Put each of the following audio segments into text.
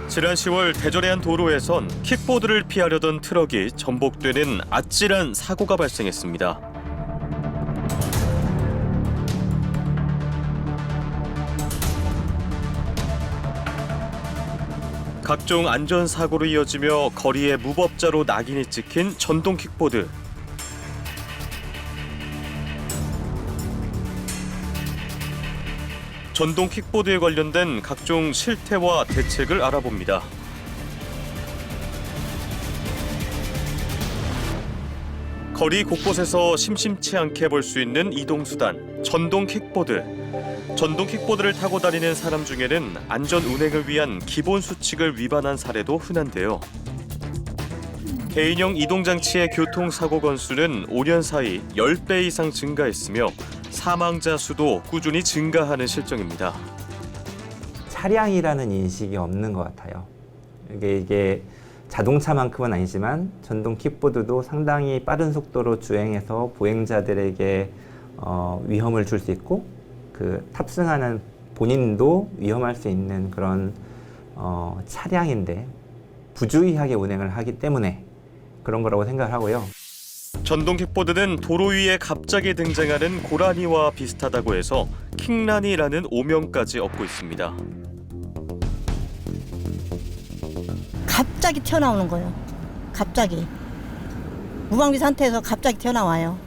지난 10월 대전의 한 도로에선 킥보드를 피하려던 트럭이 전복되는 아찔한 사고가 발생했습니다. 각종 안전사고로 이어지며 거리에 무법자로 낙인이 찍힌 전동 킥보드. 전동 킥보드에 관련된 각종 실태와 대책을 알아봅니다. 거리 곳곳에서 심심치 않게 볼 수 있는 이동수단, 전동 킥보드. 전동 킥보드를 타고 다니는 사람 중에는 안전 운행을 위한 기본 수칙을 위반한 사례도 흔한데요. 개인형 이동장치의 교통사고 건수는 5년 사이 10배 이상 증가했으며 사망자 수도 꾸준히 증가하는 실정입니다. 차량이라는 인식이 없는 것 같아요. 이게 자동차만큼은 아니지만 전동 킥보드도 상당히 빠른 속도로 주행해서 보행자들에게 위험을 줄 수 있고 그 탑승하는 본인도 위험할 수 있는 그런 차량인데 부주의하게 운행을 하기 때문에 그런 거라고 생각을 하고요. 전동 킥보드는 도로 위에 갑자기 등장하는 고라니와 비슷하다고 해서 킥라니라는 오명까지 얻고 있습니다. 갑자기 튀어나오는 거예요. 갑자기. 무방비 상태에서 갑자기 튀어나와요.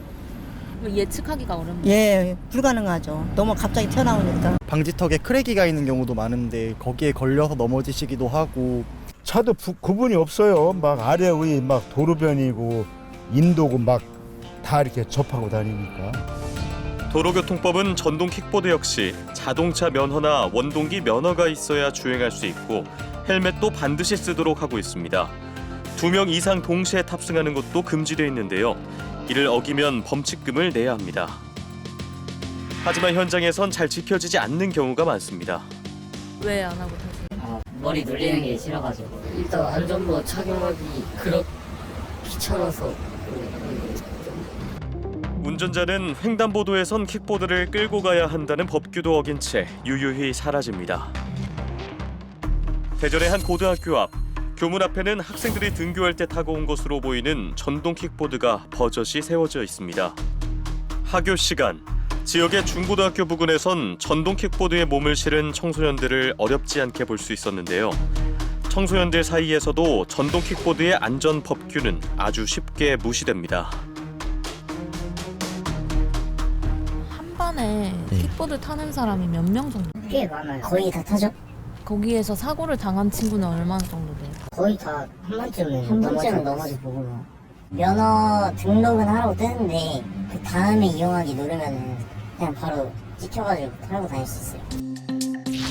예측하기가 어렵네요. 예, 불가능하죠. 너무 갑자기 튀어나오니까. 방지턱에 크랙이가 있는 경우도 많은데 거기에 걸려서 넘어지시기도 하고. 차도 구분이 없어요. 막 아래 위 막 도로변이고 인도고 막 다 이렇게 접하고 다니니까. 도로교통법은 전동 킥보드 역시 자동차 면허나 원동기 면허가 있어야 주행할 수 있고 헬멧도 반드시 쓰도록 하고 있습니다. 2명 이상 동시에 탑승하는 것도 금지되어 있는데요. 이를 어기면 범칙금을 내야 합니다. 하지만 현장에선 잘 지켜지지 않는 경우가 많습니다. 왜 안 하고 타세요? 머리 눌리는 게 싫어가지고. 일단 안전모 착용하기 그렇게 귀찮아서. 운전자는 횡단보도에선 킥보드를 끌고 가야 한다는 법규도 어긴 채 유유히 사라집니다. 대전의 한 고등학교 앞, 교문 앞에는 학생들이 등교할 때 타고 온 것으로 보이는 전동 킥보드가 버젓이 세워져 있습니다. 하교 시간, 지역의 중고등학교 부근에선 전동 킥보드에 몸을 실은 청소년들을 어렵지 않게 볼 수 있었는데요. 청소년들 사이에서도 전동 킥보드의 안전 법규는 아주 쉽게 무시됩니다. 한 번에 킥보드 타는 사람이 몇 명 정도? 꽤 많아요. 거의 다 타죠? 거기에서 사고를 당한 친구는 얼마나 정도 돼요? 거의 다 한 번쯤은 넘어져 보고. 면허 등록은 하라고 뜨는데 그 다음에 이용하기 누르면은 그냥 바로 찍혀가지고 타고 다닐 수 있어요.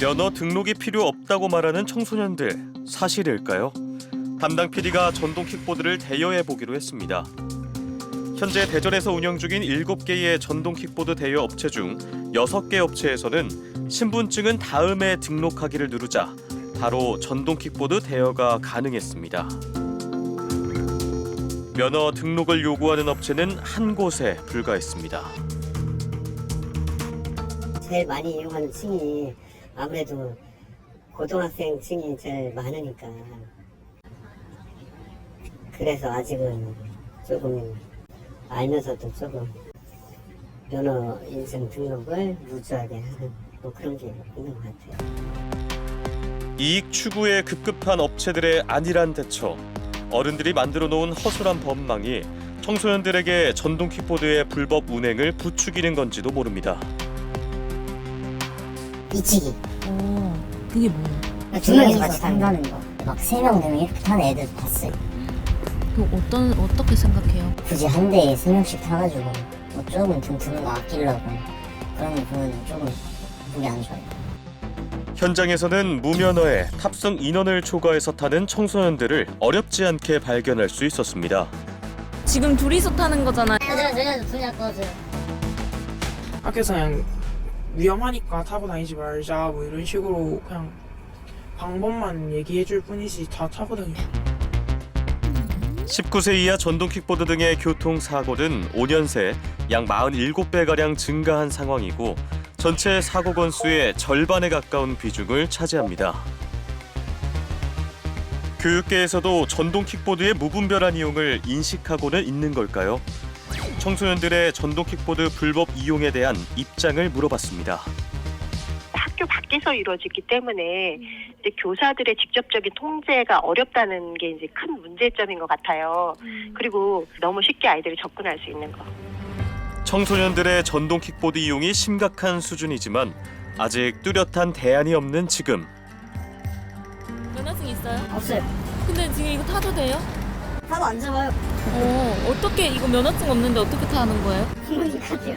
면허 등록이 필요 없다고 말하는 청소년들, 사실일까요? 담당 PD가 전동 킥보드를 대여해 보기로 했습니다. 현재 대전에서 운영 중인 7개의 전동 킥보드 대여 업체 중 6개 업체에서는 신분증은 다음에 등록하기를 누르자 바로 전동 킥보드 대여가 가능했습니다. 면허 등록을 요구하는 업체는 한 곳에 불과했습니다. 제일 많이 이용하는 층이 아무래도 고등학생 층이 제일 많으니까 그래서 아직은 조금 알면서도 조금 면허 인증 등록을 루즈하게 하는 뭐 그런 게 있는 것 같아요. 이익 추구에 급급한 업체들의 안일한 대처, 어른들이 만들어 놓은 허술한 법망이 청소년들에게 전동 킥보드의 불법 운행을 부추기는 건지도 모릅니다. 미치기. 그게 뭐예요? 두 명이서 같이 탄다는 거. 막 3명, 4명 이렇게 타는 애들 봤어요. 어떻게 생각해요? 굳이 한 대에 3명씩 타가지고 뭐 조금 등 드는 거 아끼려고 그런 거 보면 조금 보기 안 좋아요. 현장에서는 무면허에 탑승 인원을 초과해서 타는 청소년들을 어렵지 않게 발견할 수 있었습니다. 지금 둘이서 타는 거잖아요. 손이 아까워져요. 학교에서 그냥 위험하니까 타고 다니지 말자 뭐 이런 식으로 그냥 방법만 얘기해줄 뿐이지 다 타고 다녀요. 19세 이하 전동 킥보드 등의 교통사고는 5년 새 약 47배가량 증가한 상황이고 전체 사고 건수의 절반에 가까운 비중을 차지합니다. 교육계에서도 전동 킥보드의 무분별한 이용을 인식하고는 있는 걸까요? 청소년들의 전동 킥보드 불법 이용에 대한 입장을 물어봤습니다. 학교 밖에서 이루어지기 때문에 이제 교사들의 직접적인 통제가 어렵다는 게 이제 큰 문제점인 것 같아요. 그리고 너무 쉽게 아이들이 접근할 수 있는 거. 청소년들의 전동 킥보드 이용이 심각한 수준이지만 아직 뚜렷한 대안이 없는 지금. 면허증 있어요? 없어요. 근데 지금 이거 타도 돼요? 타도 안 잡아요. 어떻게 이거 면허증 없는데 어떻게 타는 거예요? 부모님까지요.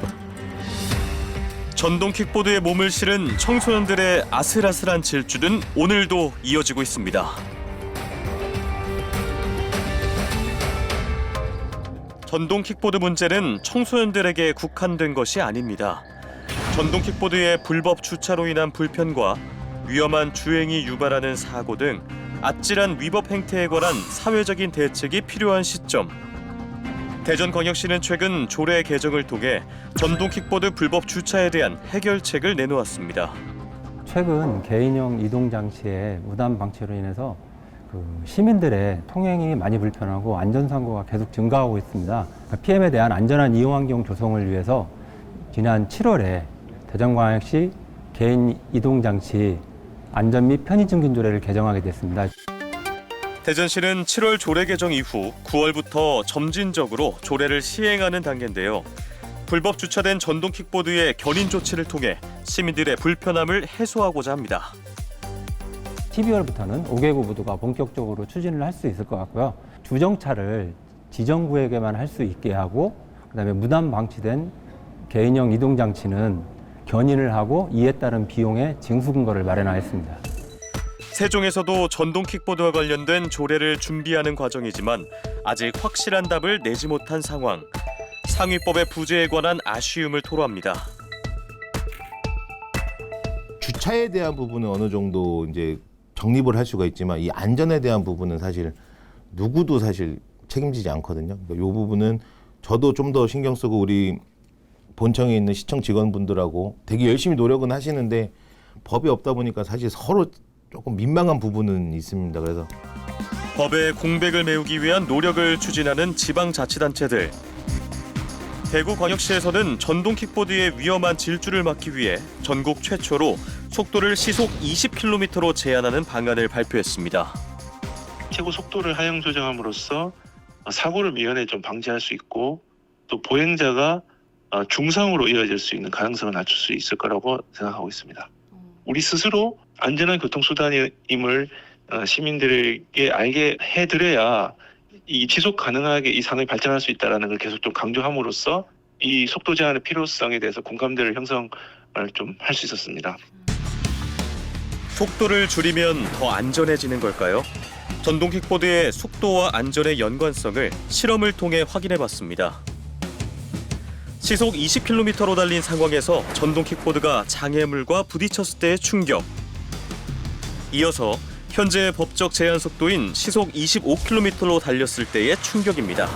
전동 킥보드에 몸을 실은 청소년들의 아슬아슬한 질주는 오늘도 이어지고 있습니다. 전동 킥보드 문제는 청소년들에게 국한된 것이 아닙니다. 전동 킥보드의 불법 주차로 인한 불편과 위험한 주행이 유발하는 사고 등 아찔한 위법 행태에 관한 사회적인 대책이 필요한 시점. 대전광역시는 최근 조례 개정을 통해 전동 킥보드 불법 주차에 대한 해결책을 내놓았습니다. 최근 개인용 이동 장치의 무단 방치로 인해서 시민들의 통행이 많이 불편하고 안전사고가 계속 증가하고 있습니다. PM에 대한 안전한 이용 환경 조성을 위해서 지난 7월에 대전광역시 개인 이동 장치 안전 및 편의 증진 조례를 개정하게 됐습니다. 대전시는 7월 조례 개정 이후 9월부터 점진적으로 조례를 시행하는 단계인데요. 불법 주차된 전동 킥보드의 견인 조치를 통해 시민들의 불편함을 해소하고자 합니다. 12월부터는 5개구 모두가 본격적으로 추진을 할 수 있을 것 같고요. 주정차를 지정구에게만 할 수 있게 하고 그다음에 무단 방치된 개인용 이동 장치는 견인을 하고 이에 따른 비용의 징수 근거를 마련하였습니다. 세종에서도 전동 킥보드와 관련된 조례를 준비하는 과정이지만 아직 확실한 답을 내지 못한 상황. 상위법의 부재에 관한 아쉬움을 토로합니다. 주차에 대한 부분은 어느 정도 이제 정립을 할 수가 있지만 이 안전에 대한 부분은 사실 누구도 사실 책임지지 않거든요. 그러니까 이 부분은 저도 좀 더 신경 쓰고 우리 본청에 있는 시청 직원분들하고 되게 열심히 노력은 하시는데 법이 없다 보니까 사실 서로 조금 민망한 부분은 있습니다. 그래서 법의 공백을 메우기 위한 노력을 추진하는 지방자치단체들. 대구광역시에서는 전동 킥보드의 위험한 질주를 막기 위해 전국 최초로 속도를 시속 20km로 제한하는 방안을 발표했습니다. 최고 속도를 하향 조정함으로써 사고를 미연에 좀 방지할 수 있고 또 보행자가 중상으로 이어질 수 있는 가능성을 낮출 수 있을 거라고 생각하고 있습니다. 우리 스스로 안전한 교통수단임을 시민들에게 알게 해드려야 이 지속 가능하게 이 산업이 발전할 수 있다는 걸 계속 좀 강조함으로써 이 속도 제한의 필요성에 대해서 공감대를 형성을 좀 할 수 있었습니다. 속도를 줄이면 더 안전해지는 걸까요? 전동 킥보드의 속도와 안전의 연관성을 실험을 통해 확인해봤습니다. 시속 20km로 달린 상황에서 전동 킥보드가 장애물과 부딪혔을 때의 충격. 이어서 현재 법적 제한 속도인 시속 25km로 달렸을 때의 충격입니다.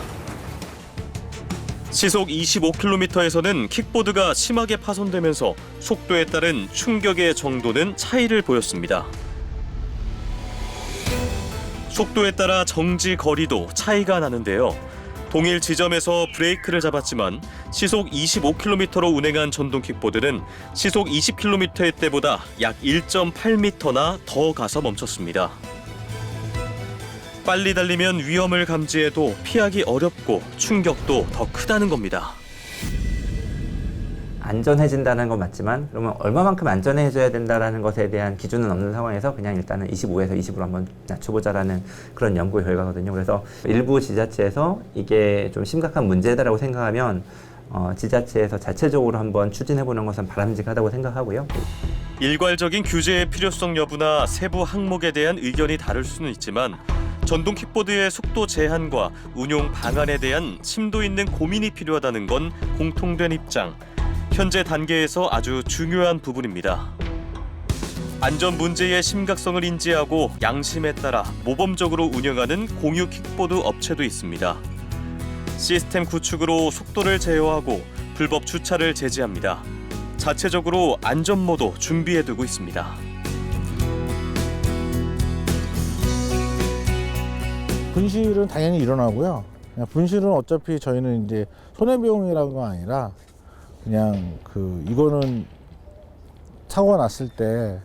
시속 25km에서는 킥보드가 심하게 파손되면서 속도에 따른 충격의 정도는 차이를 보였습니다. 속도에 따라 정지 거리도 차이가 나는데요. 동일 지점에서 브레이크를 잡았지만 시속 25km로 운행한 전동 킥보드는 시속 20km의 때보다 약 1.8m나 더 가서 멈췄습니다. 빨리 달리면 위험을 감지해도 피하기 어렵고 충격도 더 크다는 겁니다. 안전해진다는 건 맞지만 그러면 얼마만큼 안전해져야 된다는 것에 대한 기준은 없는 상황에서 그냥 일단은 25에서 20으로 한번 낮춰보자라는 그런 연구 결과거든요. 그래서 일부 지자체에서 이게 좀 심각한 문제다라고 생각하면 지자체에서 자체적으로 한번 추진해보는 것은 바람직하다고 생각하고요. 일괄적인 규제의 필요성 여부나 세부 항목에 대한 의견이 다를 수는 있지만 전동 킥보드의 속도 제한과 운용 방안에 대한 심도 있는 고민이 필요하다는 건 공통된 입장. 현재 단계에서 아주 중요한 부분입니다. 안전 문제의 심각성을 인지하고 양심에 따라 모범적으로 운영하는 공유 킥보드 업체도 있습니다. 시스템 구축으로 속도를 제어하고 불법 주차를 제지합니다. 자체적으로 안전모도 준비해두고 있습니다. 분실은 당연히 일어나고요. 그냥 분실은 어차피 저희는 이제 손해비용이라고가 아니라 그냥 이거는 사고가 났을 때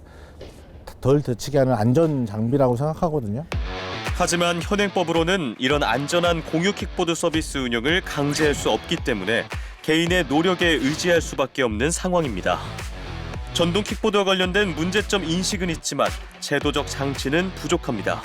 덜 다치게 하는 안전 장비라고 생각하거든요. 하지만 현행법으로는 이런 안전한 공유 킥보드 서비스 운영을 강제할 수 없기 때문에 개인의 노력에 의지할 수밖에 없는 상황입니다. 전동 킥보드와 관련된 문제점 인식은 있지만 제도적 장치는 부족합니다.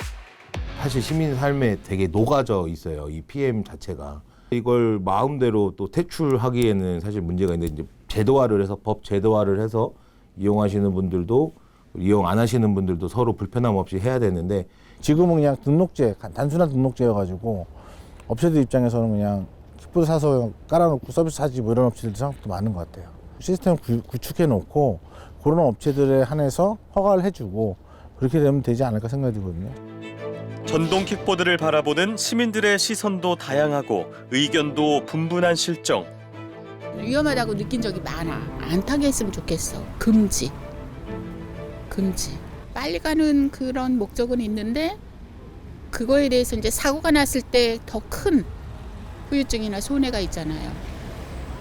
사실 시민 삶에 되게 녹아져 있어요. 이 PM 자체가. 이걸 마음대로 또 퇴출하기에는 사실 문제가 있는데 이제 제도화를 해서 법 제도화를 해서 이용하시는 분들도 이용 안 하시는 분들도 서로 불편함 없이 해야 되는데 지금은 그냥 등록제, 단순한 등록제여가지고 업체들 입장에서는 그냥 킥보드 사서 깔아놓고 서비스 하지 뭐 이런 업체들도 생각보다 많은 것 같아요. 시스템 구축해놓고 그런 업체들에 한해서 허가를 해주고 그렇게 되면 되지 않을까 생각이 들거든요. 전동 킥보드를 바라보는 시민들의 시선도 다양하고 의견도 분분한 실정. 위험하다고 느낀 적이 많아. 안 타게 했으면 좋겠어. 금지. 빨리 가는 그런 목적은 있는데 그거에 대해서 이제 사고가 났을 때 더 큰 후유증이나 손해가 있잖아요.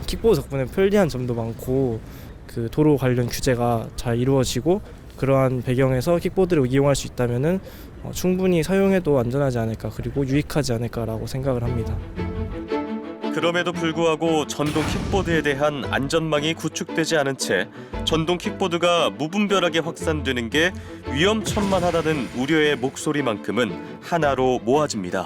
킥보드 덕분에 편리한 점도 많고 그 도로 관련 규제가 잘 이루어지고 그러한 배경에서 킥보드를 이용할 수 있다면은 충분히 사용해도 안전하지 않을까 그리고 유익하지 않을까라고 생각을 합니다. 그럼에도 불구하고 전동 킥보드에 대한 안전망이 구축되지 않은 채 전동 킥보드가 무분별하게 확산되는 게 위험천만하다는 우려의 목소리만큼은 하나로 모아집니다.